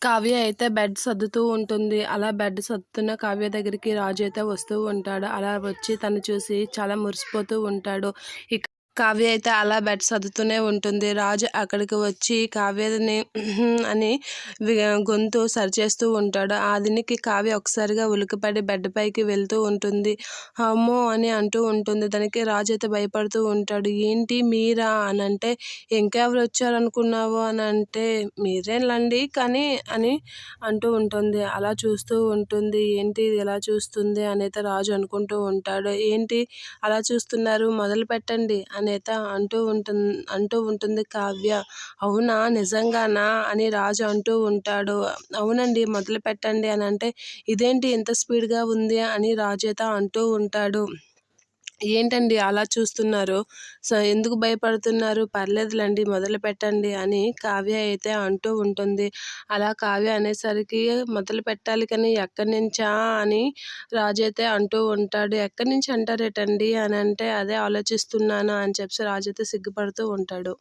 కావ్య అయితే బెడ్ సర్దుతూ ఉంటుంది. అలా బెడ్ సర్దుతున్న కావ్య దగ్గరికి రాజు అయితే వస్తూ ఉంటాడు. అలా వచ్చి తను చూసి చాలా మురిసిపోతూ ఉంటాడు. ఇక కావ్య అయితే అలా బెడ్ సర్దుతూనే ఉంటుంది. రాజు అక్కడికి వచ్చి కావ్యని అని గొంతు సరిచేస్తూ ఉంటాడు. దీనికి కావ్య ఒకసారిగా ఉలికిపడి బెడ్ పైకి వెళ్తూ ఉంటుంది. అమ్మో అని అంటూ ఉంటుంది. దానికి రాజు అయితే భయపడుతూ ఉంటాడు. ఏంటి మీరా అని అంటే, ఇంకెవరు వచ్చారనుకున్నావు అని అంటే, మీరేనండి కానీ అని అంటూ ఉంటుంది. అలా చూస్తూ ఉంటుంది. ఏంటి ఇలా చూస్తుంది అనైతే రాజు అనుకుంటూ ఉంటాడు. ఏంటి అలా చూస్తున్నారు, మొదలు పెట్టండి అనైతే అంటూ ఉంటుంది కావ్య. అవునా నిజంగానా అని రాజు అంటూ ఉంటాడు. అవునండి మొదలు పెట్టండి అని అంటే, ఇదేంటి ఇంత స్పీడ్గా ఉంది అని రాజు అయితే అంటూ ఉంటాడు. ఏంటండి అలా చూస్తున్నారు, ఎందుకు భయపడుతున్నారు, పర్లేదులేండి మొదలు పెట్టండి అని కావ్య అయితే అంటూ ఉంటుంది. అలా కావ్య అనేసరికి మొదలు పెట్టాలి కానీ ఎక్కడి నుంచా అని రాజు అయితే అంటూ ఉంటాడు. ఎక్కడి నుంచి అంటారేటండి అని అంటే, అదే ఆలోచిస్తున్నాను అని చెప్పి రాజు అయితే సిగ్గుపడుతూ ఉంటాడు.